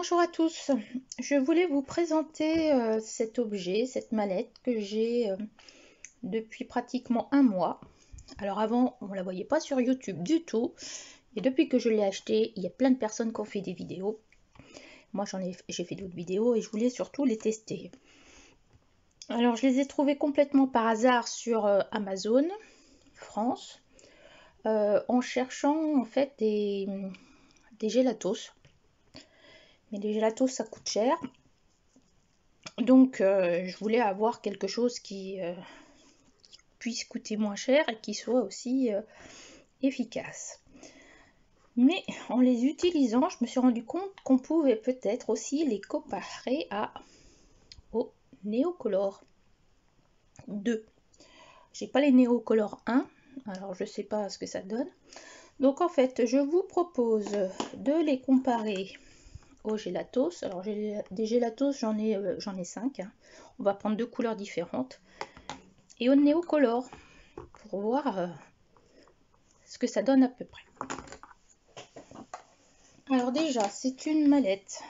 Bonjour à tous, je voulais vous présenter cet objet, cette mallette que j'ai depuis pratiquement un mois. Alors avant, on ne la voyait pas sur YouTube du tout, et depuis que je l'ai acheté, il y a plein de personnes qui ont fait des vidéos. Moi j'ai fait d'autres vidéos et je voulais surtout les tester. Alors je les ai trouvées complètement par hasard sur Amazon France, en cherchant en fait des gelatos. Mais les gelatos ça coûte cher. Donc je voulais avoir quelque chose qui puisse coûter moins cher et qui soit aussi efficace. Mais en les utilisant, je me suis rendu compte qu'on pouvait peut-être aussi les comparer au Neocolor 2. J'ai pas les Neocolor 1, alors je sais pas ce que ça donne. Donc en fait, je vous propose de les comparer aux gelatos. Alors des gelatos, j'en ai 5. Hein. On va prendre 2 couleurs différentes. Et au Neocolor pour voir ce que ça donne à peu près. Alors déjà, c'est une mallette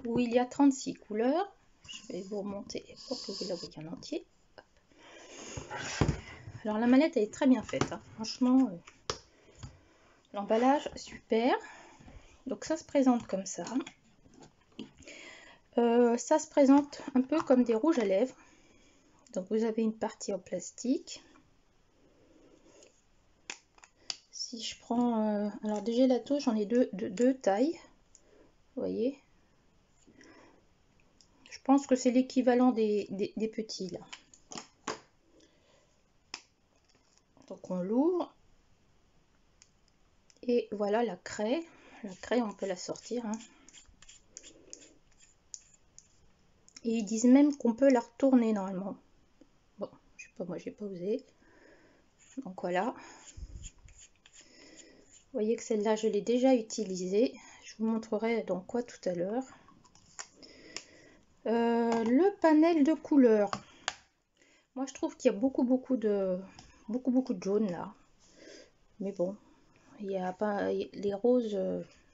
où il y a 36 couleurs. Je vais vous remonter pour que vous la voyez en entier. Alors la mallette elle est très bien faite. Hein. Franchement, l'emballage super. Donc ça se présente comme ça. Ça se présente un peu comme des rouges à lèvres. Donc vous avez une partie en plastique. Si je prends... alors des gelatos, j'en ai deux tailles. Vous voyez, je pense que c'est l'équivalent des petits là. Donc on l'ouvre. Et voilà la craie. La craie, on peut la sortir. Hein. Et ils disent même qu'on peut la retourner normalement. Bon, je sais pas, moi j'ai pas osé. Donc voilà. Vous voyez que celle-là, je l'ai déjà utilisée. Je vous montrerai dans quoi tout à l'heure. Le panel de couleurs. Moi, je trouve qu'il y a beaucoup de jaune là. Mais bon, il n'y a pas les roses.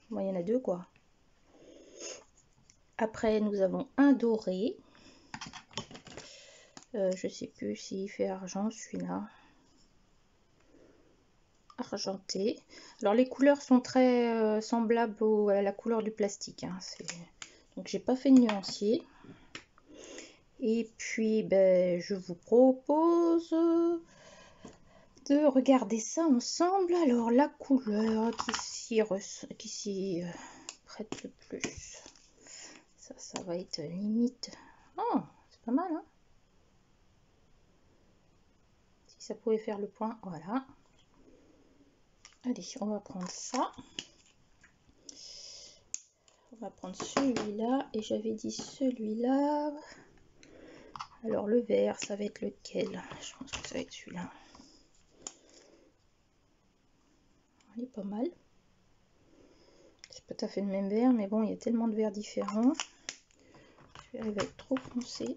Bon, il y en a deux quoi. Après, nous avons un doré. Je sais plus s'il fait argent celui-là. Argenté. Alors les couleurs sont très semblables à la couleur du plastique. Hein. Donc j'ai pas fait de nuancier. Et puis ben, je vous propose de regarder ça ensemble. Alors la couleur qui s'y prête le plus. Ça va être limite. Oh, c'est pas mal hein. Si ça pouvait faire le point, voilà. Allez, on va prendre ça. On va prendre celui-là. Et j'avais dit celui-là. Alors le vert, ça va être lequel? Je pense que ça va être celui-là. Il est pas mal. C'est pas tout à fait le même vert, mais bon, il y a tellement de verts différents. Je vais arriver à être trop foncé.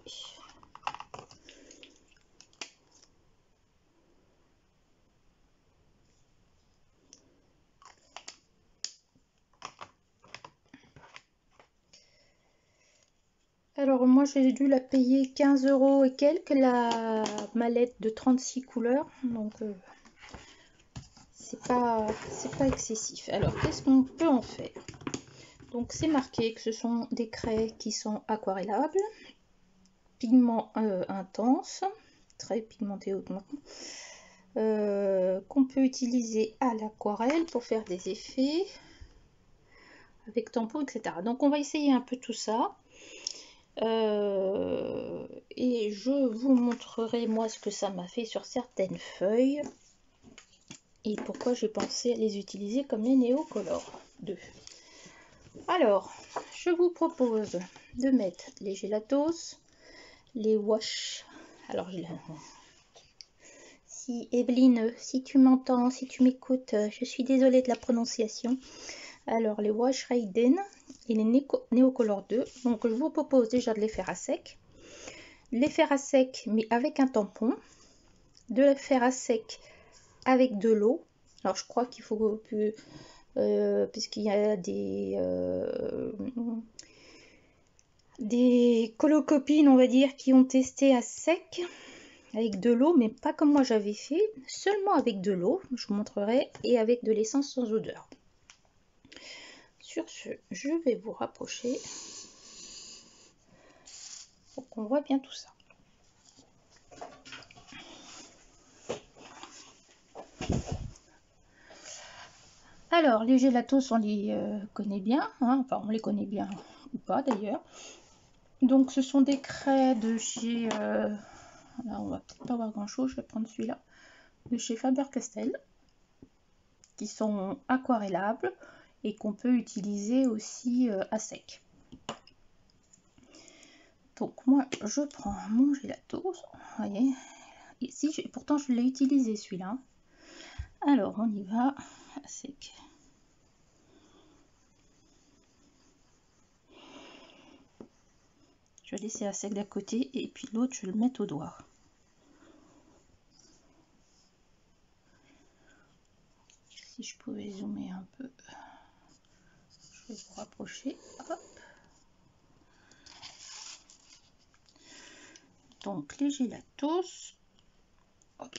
Alors moi j'ai dû la payer 15 € et quelques, la mallette de 36 couleurs, donc c'est pas excessif. Alors qu'est-ce qu'on peut en faire? Donc c'est marqué que ce sont des craies qui sont aquarellables, pigment intense, très pigmenté hautement, qu'on peut utiliser à l'aquarelle pour faire des effets avec tampon, etc. Donc on va essayer un peu tout ça. Et je vous montrerai moi ce que ça m'a fait sur certaines feuilles et pourquoi j'ai pensé à les utiliser comme les Neocolor 2. Alors, je vous propose de mettre les gelatos, les wash. Alors, si Evelyne, si tu m'entends, si tu m'écoutes, je suis désolée de la prononciation. Alors, les wash Raiden et les Neocolor 2. Donc, je vous propose déjà de les faire à sec. Les faire à sec, mais avec un tampon. De les faire à sec avec de l'eau. Alors, je crois qu'il faut que... puisqu'il y a des... des colocopines, on va dire, qui ont testé à sec avec de l'eau, mais pas comme moi j'avais fait, seulement avec de l'eau, je vous montrerai, et avec de l'essence sans odeur. Sur ce, je vais vous rapprocher pour qu'on voit bien tout ça. Alors, les gélatos, on les connaît bien, hein, enfin on les connaît bien ou pas d'ailleurs. Donc ce sont des craies de chez, là on va peut-être pas voir grand chose, je vais prendre celui-là, de chez Faber-Castell, qui sont aquarellables et qu'on peut utiliser aussi à sec. Donc moi je prends mon gélatos, vous voyez, ici pourtant je l'ai utilisé celui-là. Alors on y va à sec. Je vais laisser à sec d'un côté et puis l'autre je vais le mettre au doigt. Si je pouvais zoomer un peu, je vais vous rapprocher. Hop. Donc les gélatos. Hop.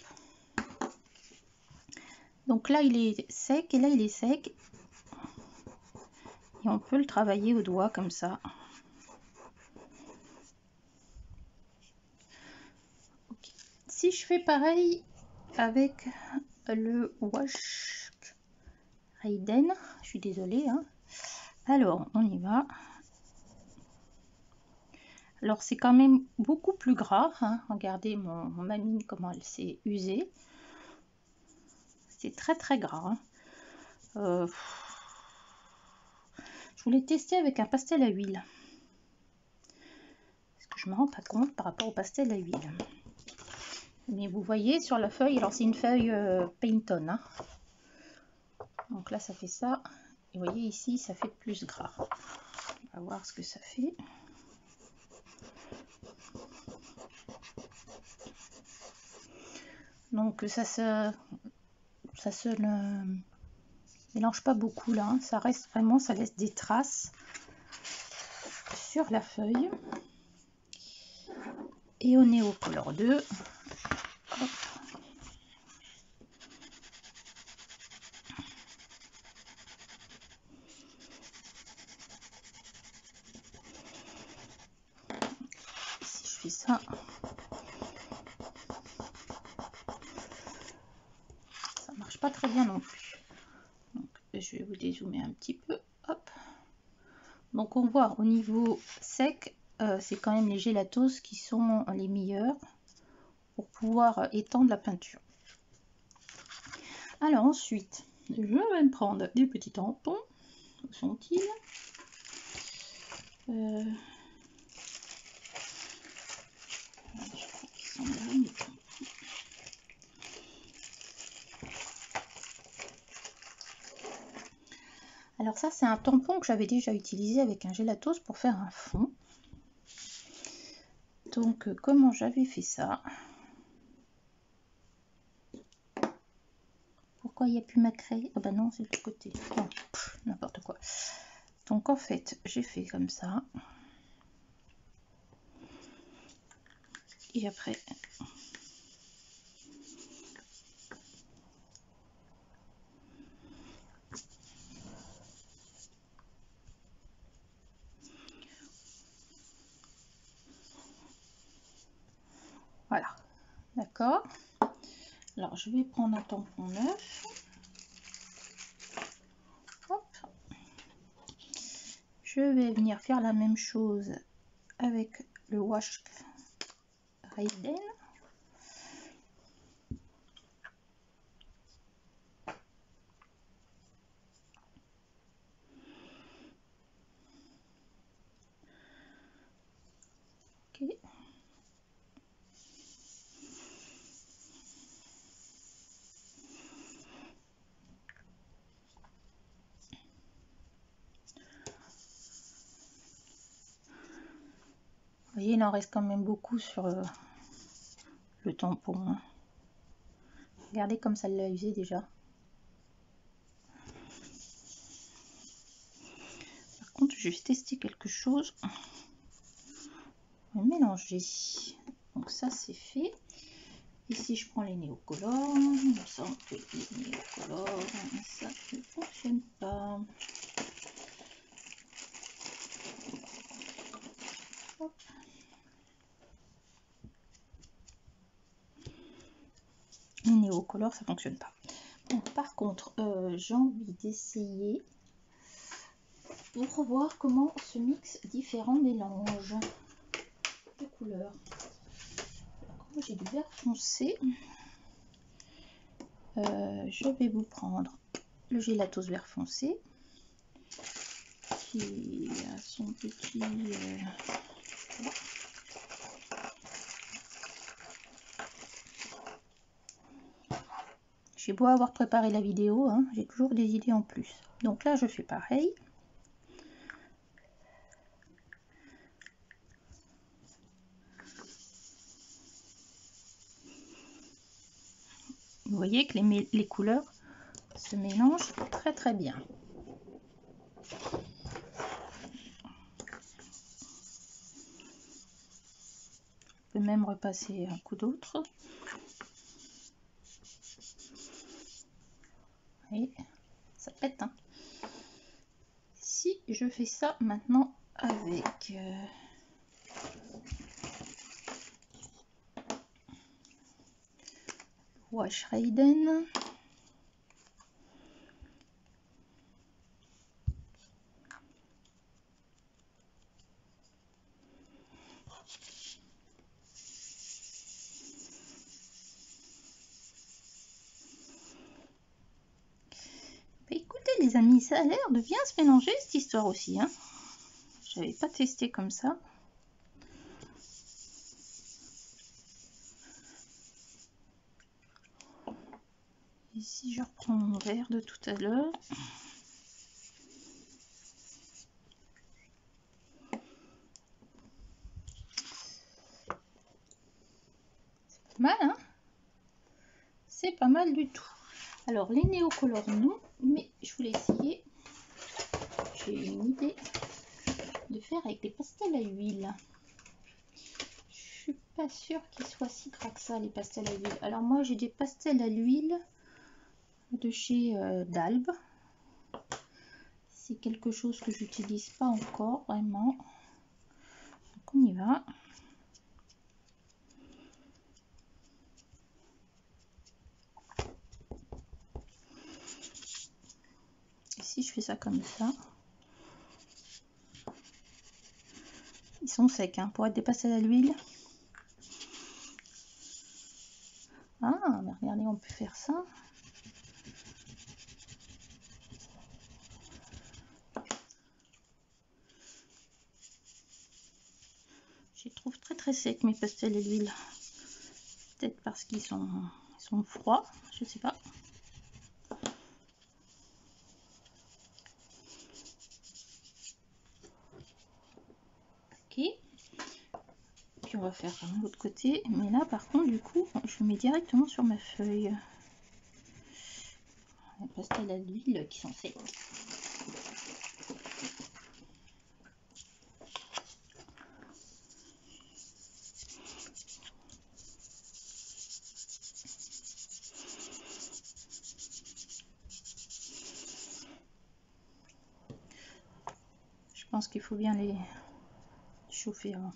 Donc là il est sec et là il est sec. Et on peut le travailler au doigt comme ça. Okay. Si je fais pareil avec le Wash Raiden, je suis désolée, hein. Alors on y va. Alors c'est quand même beaucoup plus gras, hein. Regardez ma mine comment elle s'est usée. C'est très très gras, hein. Je voulais tester avec un pastel à huile. Parce que je me rends pas compte par rapport au pastel à huile. Mais vous voyez sur la feuille, alors c'est une feuille Pantone, hein. Donc là ça fait ça. Et vous voyez ici ça fait plus gras. On va voir ce que ça fait. Donc ça se mélange pas beaucoup là, hein. Ça reste vraiment, ça laisse des traces sur la feuille. Et on est au color 2. Hop. Si je fais ça, ça marche pas très bien non plus. Donc, je vais vous dézoomer un petit peu. Hop. Donc on voit au niveau sec, c'est quand même les gélatos qui sont les meilleurs pour pouvoir étendre la peinture. Alors ensuite, je vais me prendre des petits tampons. Où sont-ils? Alors ça c'est un tampon que j'avais déjà utilisé avec un gélatos pour faire un fond. Donc comment j'avais fait ça? Pourquoi il n'y a plus ma craie? Ah bah non, c'est de l'autre côté. Oh, n'importe quoi. Donc en fait j'ai fait comme ça. Et après voilà, d'accord. Alors je vais prendre un tampon neuf. Hop. Je vais venir faire la même chose avec le Wash Raiden. Ok. Vous voyez, il en reste quand même beaucoup sur le tampon, hein. Regardez comme ça l'a usé déjà. Par contre, je vais tester quelque chose. mélanger. Donc ça c'est fait. Ici je prends les néocolores. Il me semble que les néocolores, ça ne fonctionne pas. Hop. Les néocolores ça fonctionne pas. Bon, par contre j'ai envie d'essayer pour voir comment se mixent différents mélanges de couleurs. Alors, j'ai du vert foncé. Je vais vous prendre le Gelatos vert foncé qui a son petit j'ai beau avoir préparé la vidéo, hein, j'ai toujours des idées en plus. Donc là je fais pareil. Vous voyez que les couleurs se mélangent très très bien. On peut même repasser un coup d'autre. Et ça pète. Hein. Si je fais ça maintenant avec Wash Raiden. Écoutez les amis, ça a l'air de bien se mélanger cette histoire aussi. Hein. J'avais pas testé comme ça. Ici je reprends mon verre de tout à l'heure. C'est pas mal, hein? C'est pas mal du tout. Alors les néocolores non, mais je voulais essayer. J'ai une idée de faire avec des pastels à huile. Je suis pas sûre qu'ils soient si gras que ça les pastels à huile. Alors moi j'ai des pastels à l'huile de chez Dalb. C'est quelque chose que j'utilise pas encore vraiment. Donc on y va. Ici je fais ça comme ça. Ils sont secs hein, pour être des pastels à l'huile. Ah, mais regardez, on peut faire ça. Je les trouve très très secs mes pastels à l'huile. Peut-être parce qu'ils sont froids, je sais pas. Ok. Puis on va faire de l'autre côté. Mais là par contre du coup, je mets directement sur ma feuille. Les pastels à l'huile qui sont secs. Je pense qu'il faut bien les chauffer avant.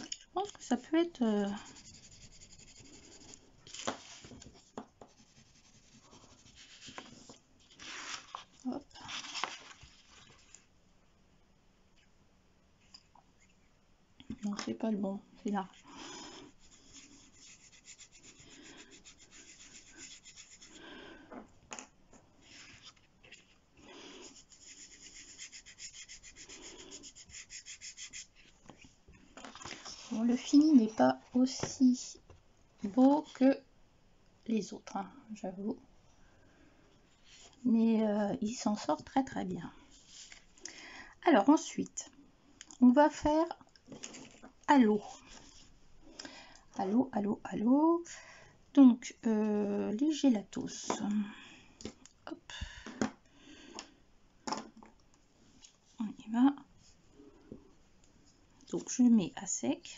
Je pense que ça peut être hop. Non, c'est pas le bon, c'est là. Bon, le fini n'est pas aussi beau que les autres, hein, j'avoue. Mais il s'en sort très très bien. Alors ensuite, on va faire à l'eau. À l'eau. Donc les gélatos. Hop. On y va. Donc je mets à sec.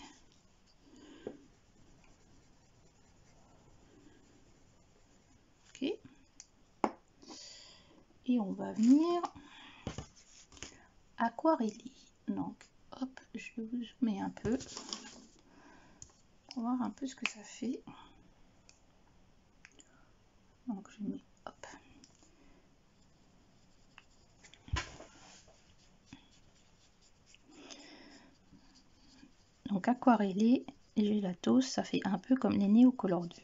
Ok. Et on va venir aquareller. Donc hop, je vous mets un peu pour voir un peu ce que ça fait. Donc je mets hop. Donc aquareller et gélatos, ça fait un peu comme les Neocolor 2.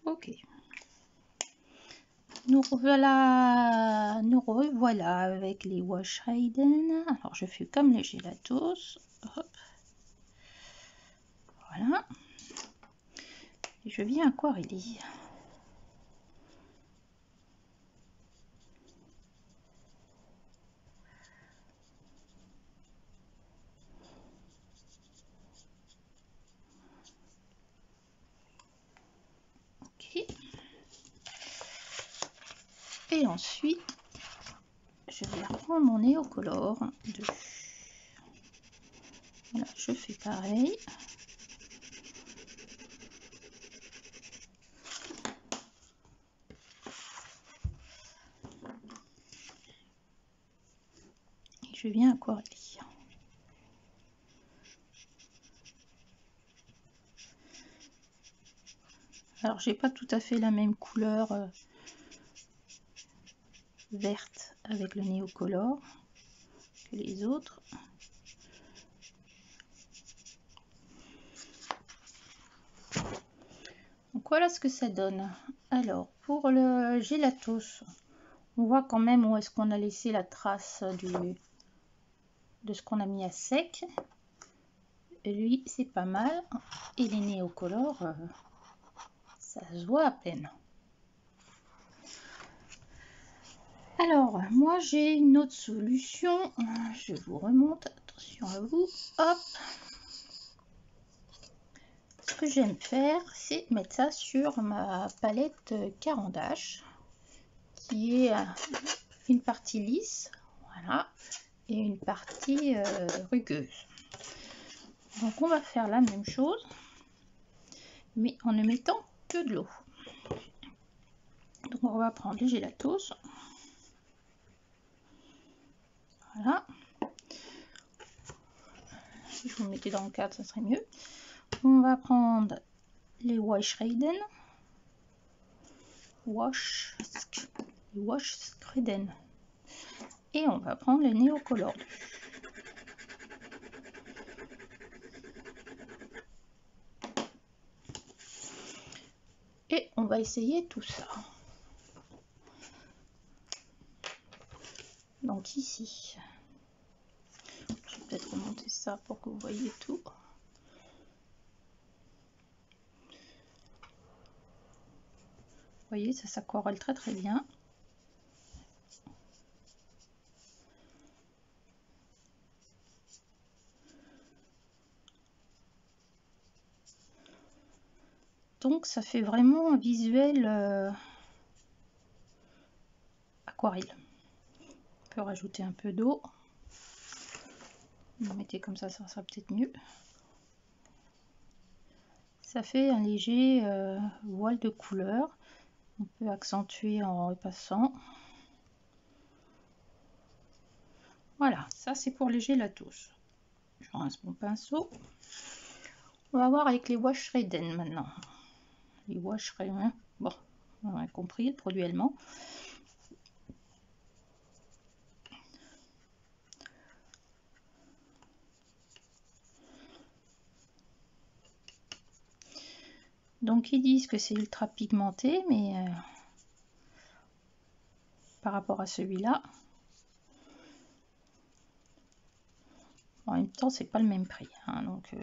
Ok. Nous revoilà avec les Wash Raiden. Alors je fais comme les gélatos. Hop. Voilà. Et je viens aquareller. Ok. Et ensuite, je vais reprendre mon Neocolor dessus. Voilà, je fais pareil. Et je viens aquareller. Alors j'ai pas tout à fait la même couleur verte avec le Neocolor que les autres. Donc voilà ce que ça donne. Alors pour le gélatos, on voit quand même où est-ce qu'on a laissé la trace de ce qu'on a mis à sec. Et lui c'est pas mal. Et les Neocolor, ça se voit à peine. Alors moi j'ai une autre solution. Je vous remonte. Attention à vous. Hop. Ce que j'aime faire, c'est mettre ça sur ma palette Caran d'Ache, qui est une partie lisse, voilà, et une partie rugueuse. Donc on va faire la même chose, mais en ne mettant que de l'eau. Donc on va prendre les gélatos, voilà. Si je vous mettais dans le cadre, ça serait mieux. On va prendre les Wash Raiden. Wash Raiden. Et on va prendre les Neocolor. Et on va essayer tout ça. Donc ici, je vais peut-être remonter ça pour que vous voyez tout. Vous voyez, ça s'aquarelle très très bien. Donc ça fait vraiment un visuel aquarelle. On peut rajouter un peu d'eau. Vous mettez comme ça sera peut-être mieux. Ça fait un léger voile de couleur. On peut accentuer en repassant. Voilà, ça c'est pour les gélatos. Je rince mon pinceau. On va voir avec les Wash Raiden maintenant. Les Wash Raiden, bon, on a compris le produit allemand. Donc ils disent que c'est ultra pigmenté, mais par rapport à celui-là, En même temps, c'est pas le même prix, hein, donc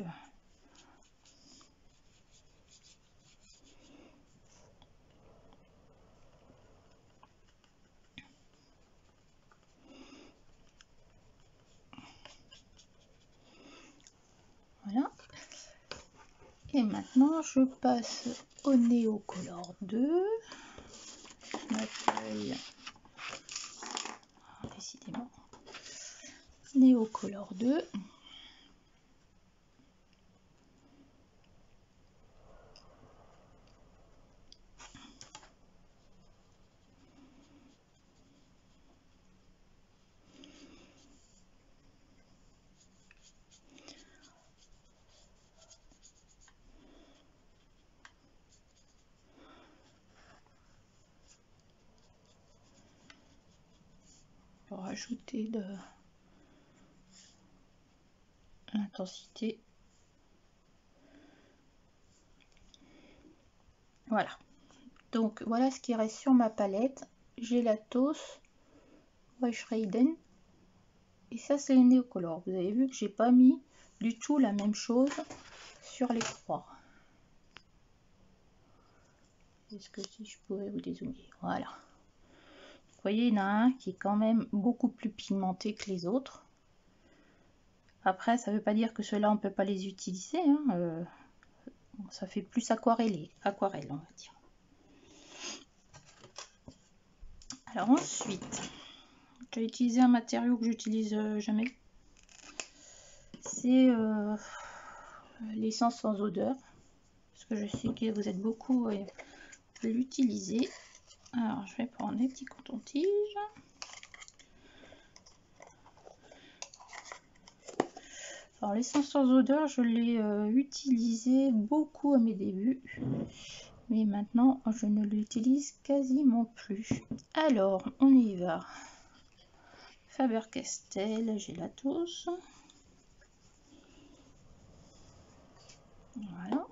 voilà. Et maintenant, je passe au Neocolor 2. Ma feuille, décidément. Neocolor 2. Pour rajouter de l'intensité. Voilà. Donc voilà ce qui reste sur ma palette. J'ai la Tos Weichreiden. Et ça c'est le Neocolor. Vous avez vu que j'ai pas mis du tout la même chose sur les trois. Est-ce que si je pourrais vous dézoomer? Voilà. Vous voyez, il y en a un qui est quand même beaucoup plus pigmenté que les autres. Après, ça ne veut pas dire que ceux-là, on ne peut pas les utiliser. Hein. Ça fait plus aquarelle, on va dire. Alors ensuite, j'ai utilisé un matériau que j'utilise jamais. C'est l'essence sans odeur. Parce que je sais que vous êtes beaucoup à l'utiliser. Alors, je vais prendre les petits cotons-tiges. Alors l'essence sans odeur, je l'ai utilisé beaucoup à mes débuts, mais maintenant je ne l'utilise quasiment plus. Alors on y va. Faber-Castell Gelatos. Voilà.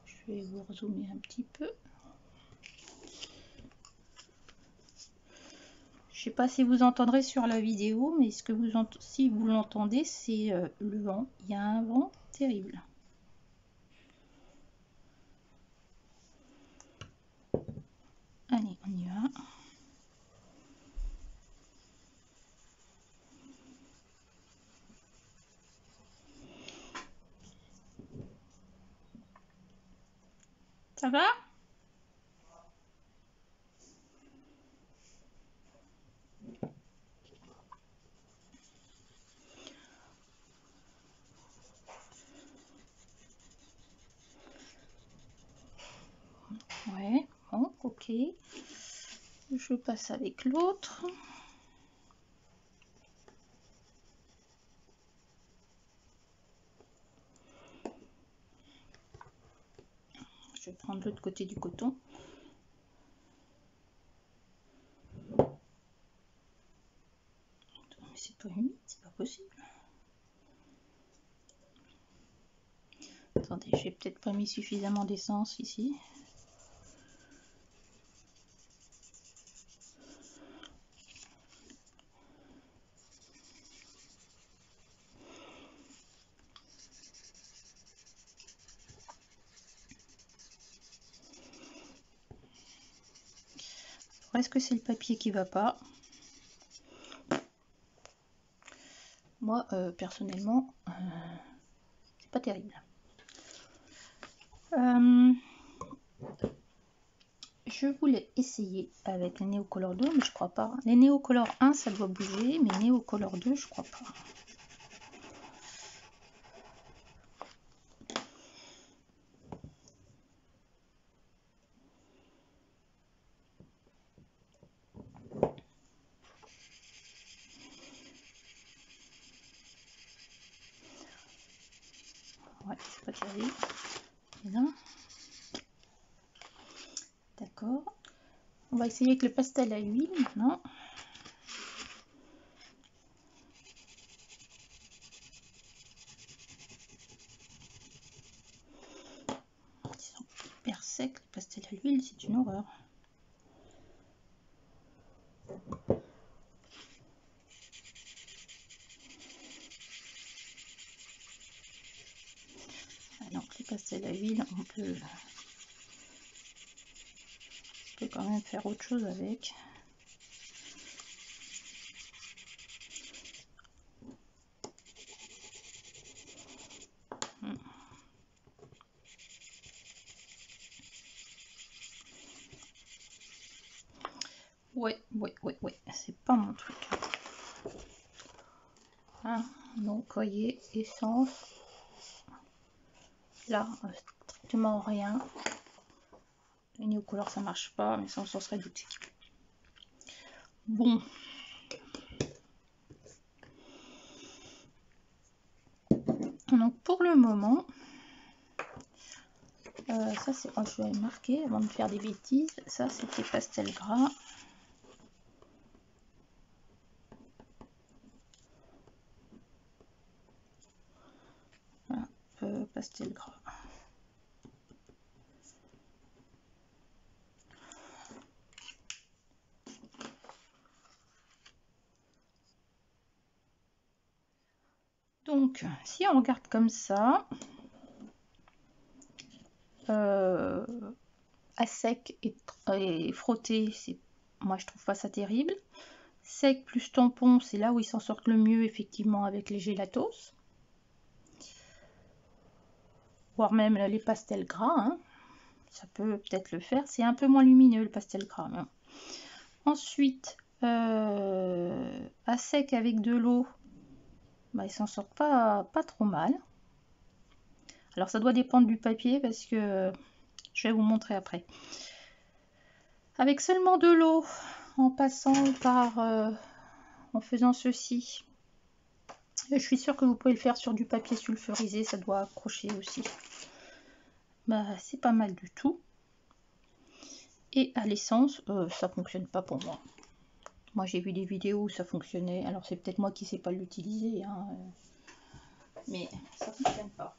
Je vais vous rezoomer un petit peu. Je sais pas si vous entendrez sur la vidéo, mais ce que vous si vous l'entendez, c'est le vent. Il y a un vent terrible. Allez, on y va. Ça va? Ouais, bon, ok. Je passe avec l'autre. Je vais prendre l'autre côté du coton. Mais c'est pas humide, c'est pas possible. Attendez, j'ai peut-être pas mis suffisamment d'essence ici. Est-ce que c'est le papier qui va pas? Moi, personnellement, c'est pas terrible. Je voulais essayer avec les Neocolor 2, mais je crois pas. Les Neocolor 1, ça doit bouger, mais Neocolor 2, je crois pas. Ouais, c'est pas terrible. Et là, d'accord. On va essayer avec le pastel à huile maintenant. Ils sont hyper secs, les pastels à l'huile, c'est une horreur. pastel à huile, on peut quand même faire autre chose avec. Ouais, c'est pas mon truc. Hein, donc, voyez, essence. Là, strictement rien. Les néocolores, ça marche pas, mais ça, on s'en serait douté. Bon. Donc, pour le moment, ça, c'est... Oh, je vais marquer avant de faire des bêtises. Ça, c'était pastel gras. Voilà, pastel gras. Donc, si on regarde comme ça, à sec et frotté, moi je trouve pas ça terrible. Sec plus tampon, c'est là où ils s'en sortent le mieux, effectivement, avec les gélatos. Voire même les pastels gras, hein. Ça peut peut-être le faire. C'est un peu moins lumineux, le pastel gras. Mais... Ensuite, à sec avec de l'eau, bah, ils s'en sortent pas trop mal. Alors ça doit dépendre du papier parce que je vais vous montrer après. Avec seulement de l'eau, en passant par... en faisant ceci, je suis sûre que vous pouvez le faire sur du papier sulfurisé, ça doit accrocher aussi. Bah, c'est pas mal du tout. Et à l'essence, ça fonctionne pas pour moi. Moi j'ai vu des vidéos où ça fonctionnait, alors c'est peut-être moi qui sais pas l'utiliser, hein, mais ça fonctionne pas.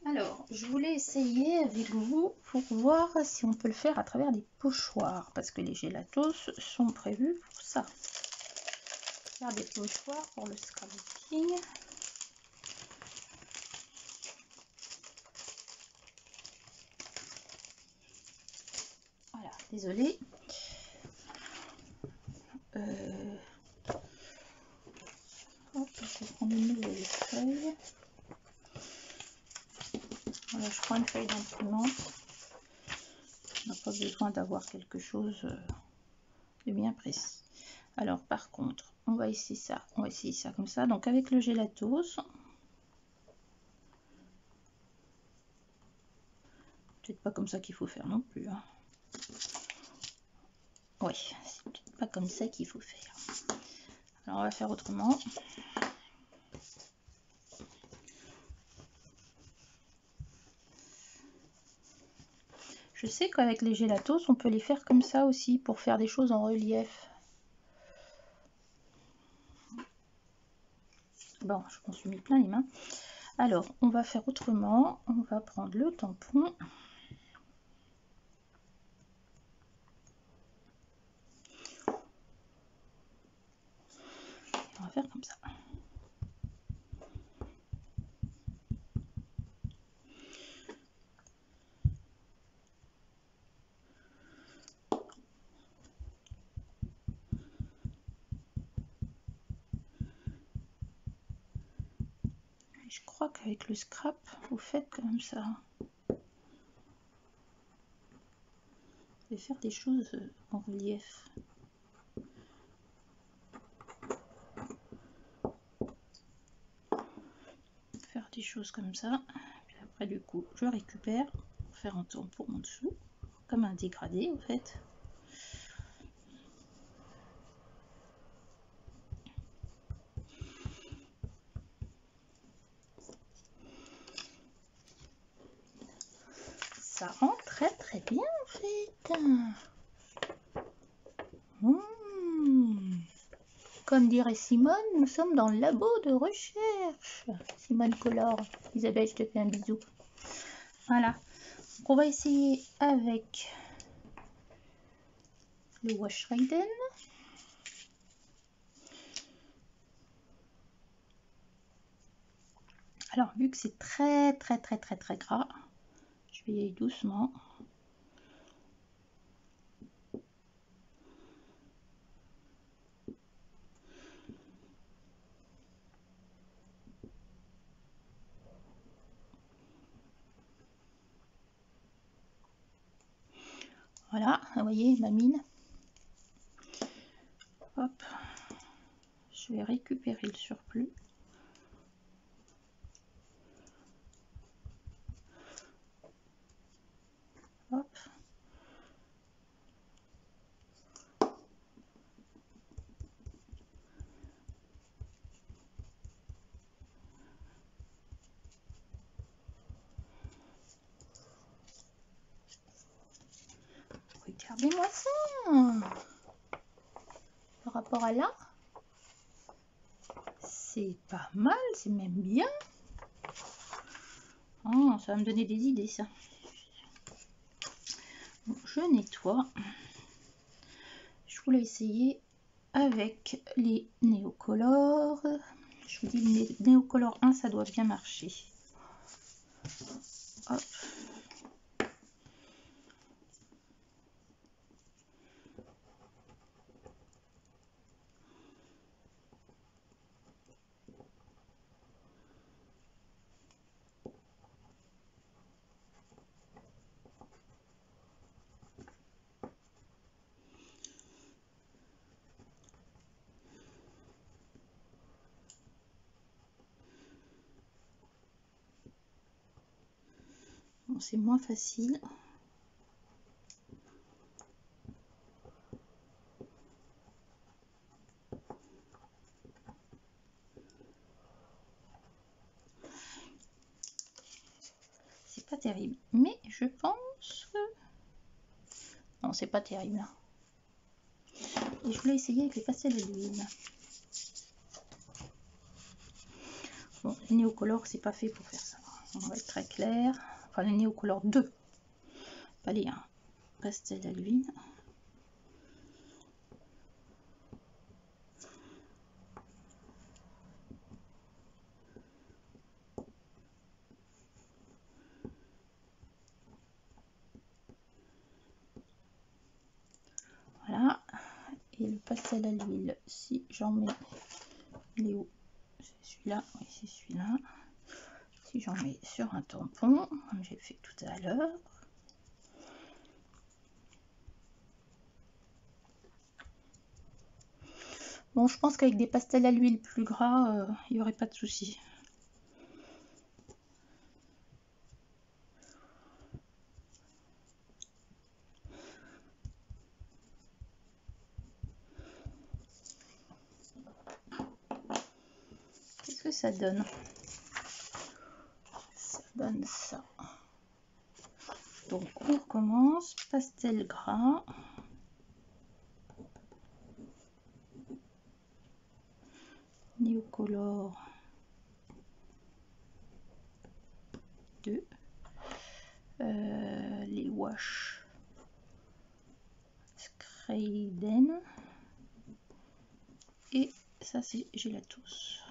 Alors, je voulais essayer avec vous pour voir si on peut le faire à travers des pochoirs, parce que les gélatos sont prévus pour ça. Faire des pochoirs pour le scrapbooking. Voilà, désolée. Hop, je vais prendre une nouvelle feuille. Voilà, je prends une feuille d'imprimante. On n'a pas besoin d'avoir quelque chose de bien précis. Alors par contre, on va essayer ça comme ça. Donc avec le gélatos, peut-être pas comme ça qu'il faut faire non plus. Hein. Oui, c'est peut-être pas comme ça qu'il faut faire. Alors on va faire autrement. Je sais qu'avec les gélatos, on peut les faire comme ça aussi pour faire des choses en relief. Bon, je m'en suis mis plein les mains. Alors, on va faire autrement. On va prendre le tampon. On va faire comme ça. Et je crois qu'avec le scrap, vous faites comme ça. Vous pouvez faire des choses en relief. Faire des choses comme ça. Puis après, du coup, je récupère pour faire un tampon en dessous, comme un dégradé en fait. Ça rend très très bien en fait. Comme dirait Simone, nous sommes dans le labo de recherche. Simone Collor, Isabelle, je te fais un bisou. Voilà. Donc on va essayer avec le Wash Raiden. Alors vu que c'est très gras, je vais y aller doucement. Voilà, vous voyez ma mine. Hop, je vais récupérer le surplus. Hop. Regardez-moi ça. Par rapport à là, c'est pas mal, c'est même bien. Oh, ça va me donner des idées ça. Bon, je nettoie. Je voulais essayer avec les Neocolor. Je vous dis, les Neocolor 1, ça doit bien marcher. Hop. Bon, c'est moins facile. C'est pas terrible, mais je pense que... Non, c'est pas terrible. Et je voulais essayer avec les pastels à l'huile. Bon, les Neocolor, c'est pas fait pour faire ça. On va être très clair. Enfin, les Neocolor 2. Pas les 1. Pastel à l'huile. Voilà. Et le pastel à l'huile, si j'en mets... Il est où? C'est celui-là. Oui, c'est celui-là. Si j'en mets sur un tampon, comme j'ai fait tout à l'heure. Bon, je pense qu'avec des pastels à l'huile plus gras, il n'y aurait pas de souci. Qu'est-ce que ça donne? Ça donne ça. Donc on recommence. Pastel gras. Neocolor 2. Les wash Scrayden. Et ça c'est Gelatos.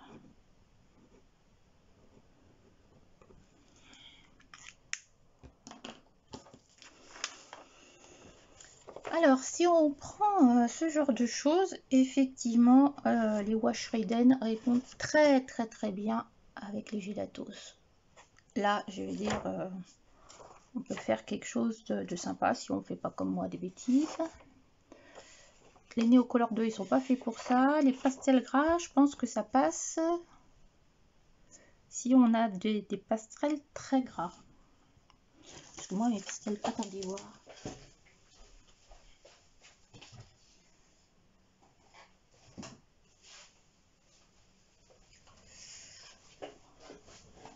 Alors si on prend ce genre de choses, effectivement les wash Scrayden répondent très bien avec les Gelatos. Là je vais dire on peut faire quelque chose de sympa si on ne fait pas comme moi des bêtises. Les Neocolor 2 ils sont pas faits pour ça. Les pastels gras je pense que ça passe si on a des pastels très gras. Parce que moi mes pastels, attendez voir.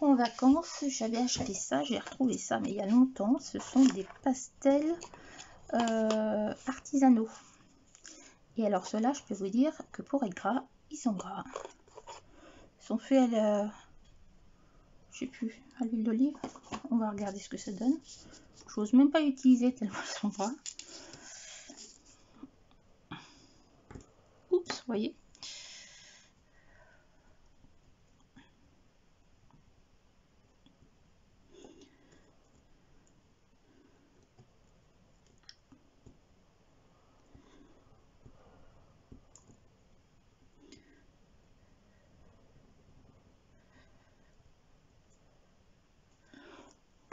En vacances j'avais acheté ça, j'ai retrouvé ça mais il y a longtemps. Ce sont des pastels artisanaux. Et alors ceux-là je peux vous dire que pour être gras, ils sont gras. Ils sont faits à la... je sais plus, à l'huile d'olive. On va regarder ce que ça donne. J'ose même pas utiliser tellement ils sont gras. Oups, vous voyez.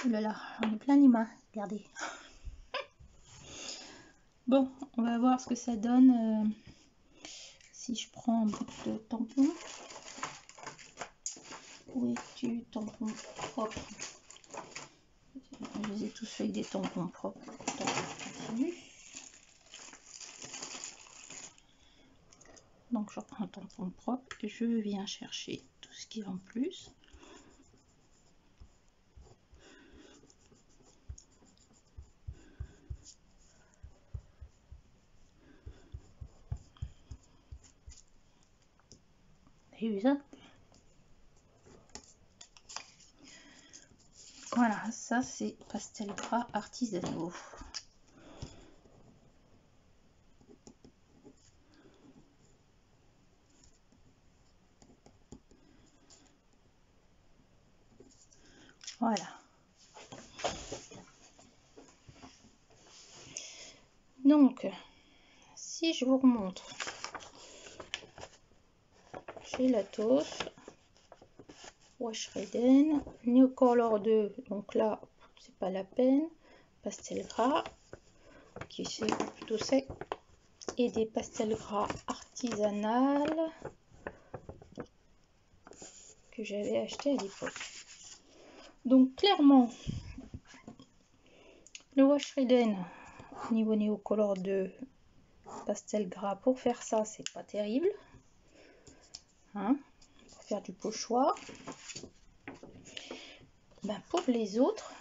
Oh là là, j'en ai plein les mains, regardez. Bon, on va voir ce que ça donne si je prends un bout de tampon. Où es-tu, tampon propre? Je les ai tous fait avec des tampons propres. Donc je reprends un tampon propre et je viens chercher tout ce qui est en plus. Vous avez vu ça? Voilà, ça c'est pastel gras artisanaux. Voilà. Donc, si je vous remontre Gelatos, Wash Reden, Neocolor 2, donc là, c'est pas la peine, pastel gras, qui c'est plutôt sec, et des pastels gras artisanales que j'avais acheté à l'époque. Donc clairement, le Wash Reden niveau Neocolor 2 pastel gras, pour faire ça, c'est pas terrible. Hein, pour faire du pochoir. Ben pour les autres,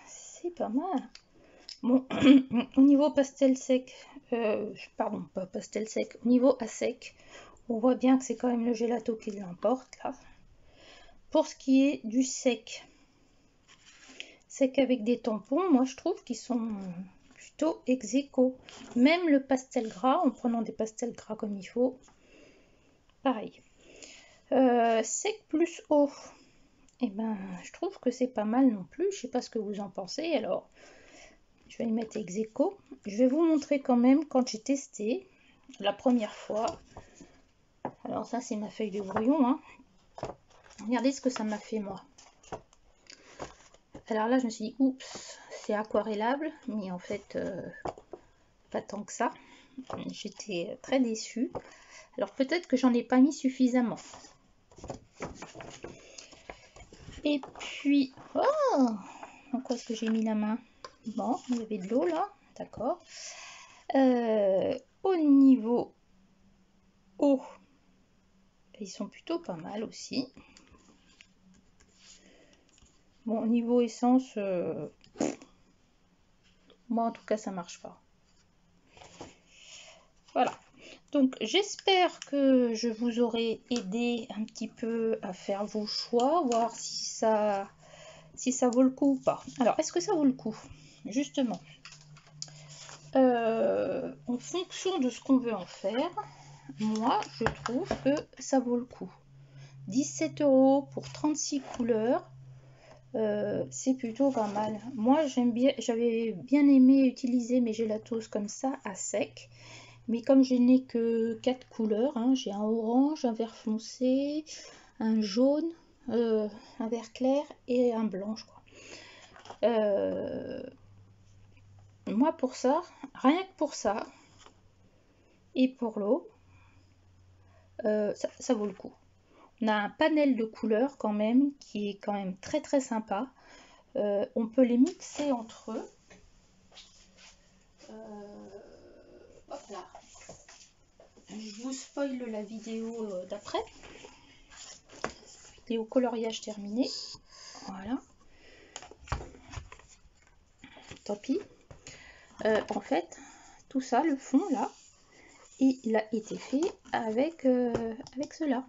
c'est pas mal. Bon, au niveau pastel sec, pardon, pas pastel sec, au niveau à sec, on voit bien que c'est quand même le Gelato qui l'emporte là. Pour ce qui est du sec, sec avec des tampons, moi je trouve qu'ils sont plutôt ex-aequo. Même le pastel gras, en prenant des pastels gras comme il faut, pareil. Sec plus eau, et ben je trouve que c'est pas mal non plus. Je sais pas ce que vous en pensez, alors je vais y mettre ex-aequo. Je vais vous montrer quand même quand j'ai testé la première fois. Alors ça c'est ma feuille de brouillon, hein. Regardez ce que ça m'a fait moi. Alors là je me suis dit oups, c'est aquarellable, mais en fait pas tant que ça. J'étais très déçue. Alors peut-être que j'en ai pas mis suffisamment. Et puis oh, en quoi est-ce que j'ai mis la main? Bon, il y avait de l'eau là, d'accord. Au niveau eau, ils sont plutôt pas mal aussi. Bon, au niveau essence, moi en tout cas ça marche pas. Voilà. Donc j'espère que je vous aurai aidé un petit peu à faire vos choix, voir si ça vaut le coup ou pas. Alors est-ce que ça vaut le coup? Justement, en fonction de ce qu'on veut en faire, moi je trouve que ça vaut le coup. 17 € pour 36 couleurs, c'est plutôt pas mal. Moi j'avais bien aimé utiliser mes Gelatos comme ça à sec, mais comme je n'ai que 4 couleurs, hein, j'ai un orange, un vert foncé, un jaune, un vert clair et un blanc je crois. Moi pour ça, rien que pour ça et pour l'eau, ça vaut le coup. On a un panel de couleurs quand même qui est quand même très très sympa. On peut les mixer entre eux. Hop là. Je vous spoil la vidéo d'après. Vidéo coloriage terminée. Voilà. Tant pis. En fait, tout ça, le fond là, il a été fait avec cela.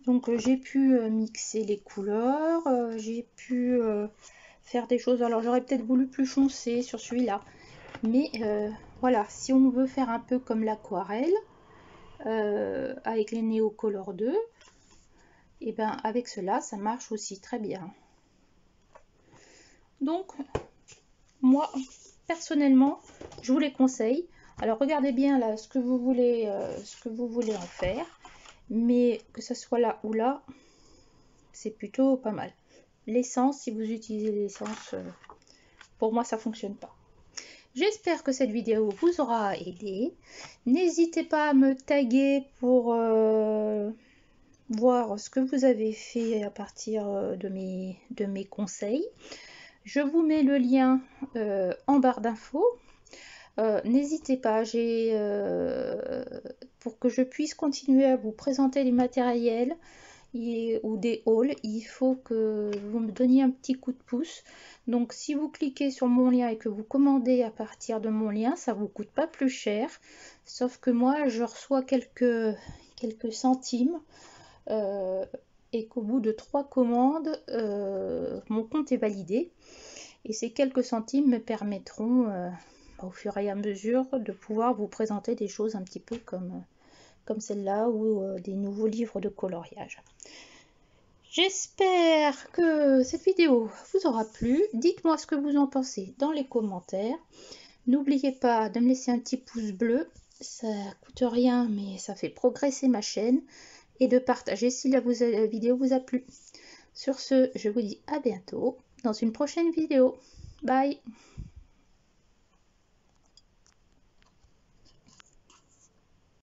Donc j'ai pu mixer les couleurs, j'ai pu faire des choses. Alors j'aurais peut-être voulu plus foncé sur celui-là, mais voilà, si on veut faire un peu comme l'aquarelle avec les Neocolor 2, et ben avec cela ça marche aussi très bien. Donc moi personnellement je vous les conseille. Alors regardez bien là ce que vous voulez en faire, mais que ce soit là ou là, c'est plutôt pas mal. l'essence, si vous utilisez l'essence, pour moi ça fonctionne pas. J'espère que cette vidéo vous aura aidé. N'hésitez pas à me taguer pour voir ce que vous avez fait à partir de mes conseils. Je vous mets le lien en barre d'infos. N'hésitez pas, pour que je puisse continuer à vous présenter les matériels ou des hauls, il faut que vous me donniez un petit coup de pouce. Donc si vous cliquez sur mon lien et que vous commandez à partir de mon lien, ça vous coûte pas plus cher, sauf que moi je reçois quelques centimes et qu'au bout de 3 commandes mon compte est validé et ces quelques centimes me permettront au fur et à mesure de pouvoir vous présenter des choses un petit peu comme celle-là ou des nouveaux livres de coloriage. J'espère que cette vidéo vous aura plu. Dites-moi ce que vous en pensez dans les commentaires. N'oubliez pas de me laisser un petit pouce bleu. Ça coûte rien, mais ça fait progresser ma chaîne. Et de partager si la vidéo vous a plu. Sur ce, je vous dis à bientôt dans une prochaine vidéo. Bye!